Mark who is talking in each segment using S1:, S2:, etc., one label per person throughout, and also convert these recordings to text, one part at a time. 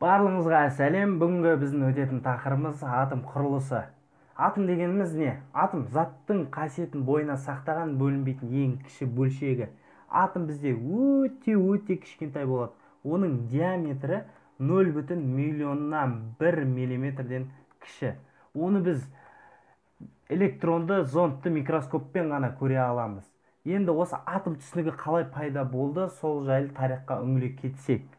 S1: Барлығыңызға сәлем. Бүгінгі біздің өтетін тақырыбымыз атом құрылысы. Атом дегеніміз не? Атом заттың қасиетін бойына сақтаған бөлінбейтін ең кіші бөлшегі. Атом бізде өте кішкентай болады. Оның диаметрі 0,1 миллиметрден кіші. Оны біз электронды зондты микроскоппен ғана көре аламыз. Енді осы атом түсінігі қалай пайда болды, сол жайлы тарихқа үңіле кетсек.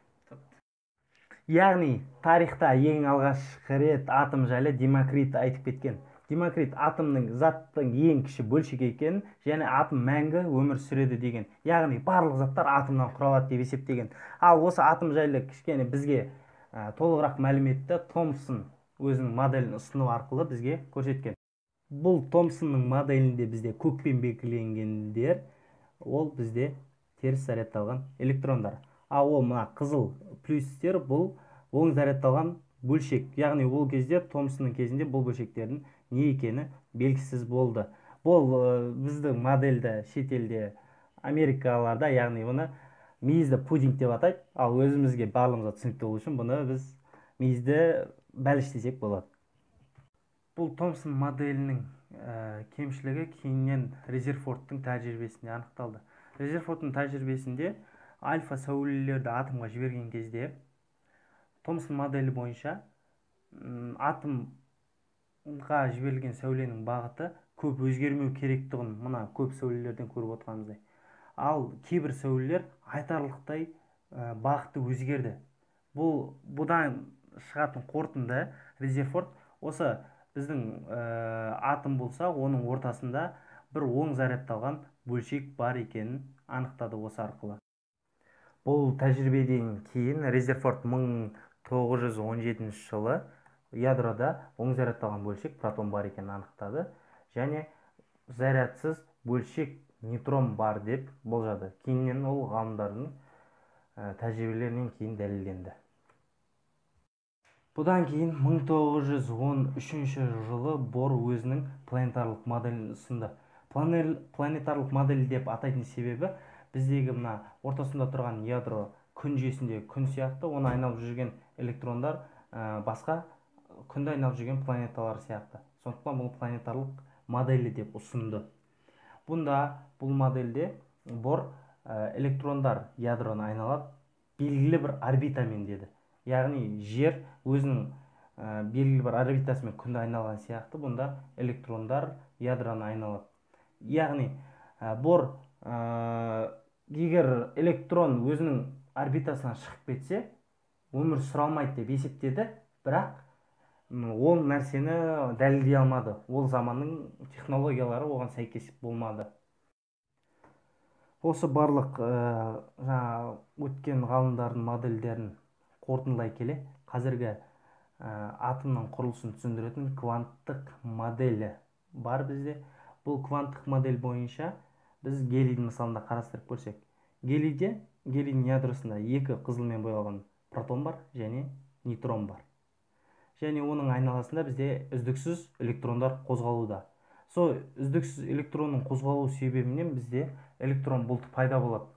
S1: Яғни тарихта ең алғашқы рет атом жайлы Демокрит айтып кеткен. Демокрит атомның заттың ең кіші бөлшегі екенін, және атом мәңгі өмір сүреді деген. Яғни барлық заттар атомнан құралады деп есептеген. Ал осы атом жайлы кішкене бізге толығырақ мәліметті Томсон өзінің моделін ұсыну арқылы бізге көрсеткен. Бұл Томсонның моделінде бізде көкпен белгіленгендер, ол бізде теріс зарядталған электрондар. Ал ол мына қызыл плюстер бұл оң зарядталған бөлшек. Яғни ол кезде Томсонның кезінде бұл бөлшектердің не екені белгісіз болды. Бұл біздің модельді шетелде Америкаларда, яғни оны мейізді пудинг деп атайды. Ал өзімізге барлығымызға түсінікті болу үшін бұны біз мейізді бәліш десек болады. Бұл Томсон моделінің кемшілігі кейіннен Резерфордтың тәжірибесінде анықталды. Резерфордтың тәжірибесінде альфа сәулелерді атомға жіберген кезде Томсон моделі бойынша атомға жіберілген сәуленің бағыты көп өзгермеу керектігін мына көп сәулелерден көріп отырғанымыздай. Ал кейбір сәулелер айтарлықтай бағыты өзгерді. Бұдан шығатын қорытынды Резерфорд осы біздің атом болса, оның ортасында бір оң зарядталған бөлшек бар екенін анықтады осы арқылы. Бұл тәжірибеден кейін Резерфорд 1917 жылы ядрода оң зарядталған бөлшек протон бар екенін анықтады, және зарядсыз бөлшек нейтрон бар деп болжады. Кейіннен ол ғалымдардың тәжірибелерінен кейін дәлелденді. Бұдан кейін 1913 жылы Бор өзінің планетарлық моделін ұсынды. Планетарлық модель деп атайтын себебі біздегі мына ортасында тұрған ядро күн жүйесінде күн сияқты, оны айналып жүрген электрондар басқа күнді айналып жүрген планеталар сияқты. Сондықтан бұл планетарлық модели деп ұсынды. Бұл модельде Бор электрондар ядроны айналып белгілі бір орбитамен деді. Яғни жер өзінің белгілі бір орбитасымен күнді айналған сияқты, бұнда электрондар ядроны айналады. Яғни Бор егер электрон өзінің орбитасынан шығып кетсе, өмір сүре алмайды деп есептеді, бірақ ол нәрсені дәлелдей алмады. Ол заманның технологиялары оған сәйкес болмады. Осы барлық өткен ғалымдардың модельдерін қорытындылай келе, қазіргі атомның құрылысын түсіндіретін кванттық моделі бар бізде. Бұл кванттық модель бойынша біз гелийдің мысалында қарастырып көрсек. Гелийдің ядросында екі қызылмен боялған протон бар және нейтрон бар. Және оның айналасында бізде үздіксіз электрондар қозғалуда. Сол үздіксіз электронның қозғалу себебінен бізде электрон бұлты пайда болады.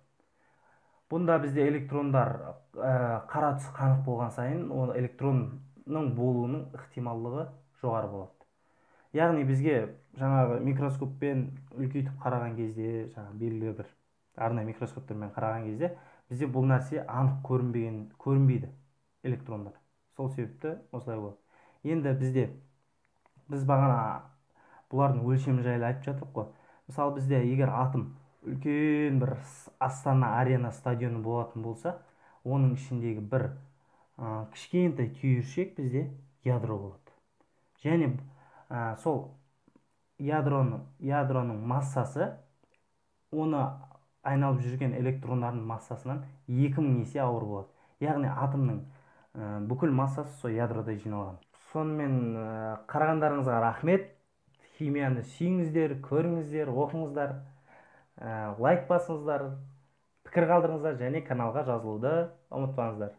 S1: Бұнда бізде электрондар қара түс қанық болған сайын, ол электронның болуының ықтималдығы жоғары болады. Яғни бізге жаңағы микроскоппен үлкейтіп қараған кезде, белгілі бір арнайы микроскоптермен қараған кезде, бізде бұл нәрсе анық көрінбейді электрондар. Сол себепті осылай болады. Енді біз бағана бұлардың өлшемі жайлы айтып жатырмық қой. Мысалы бізде егер атом үлкен бір Астана арена стадионы болатын болса, оның ішіндегі бір кішкентай түйіршек бізде ядро болады. Және сол ядроның массасы оны айналып жүрген электрондардың массасынан 2000 есе ауыр болады. Яғни атомның бүкіл массасы сол ядрода жиналған. Сонымен қарағандарыңызға рахмет. Химияны сүйіңіздер, көріңіздер, оқыңыздар, лайк басыңыздар, пікір қалдырыңыздар және каналға жазылуды ұмытпаңыздар.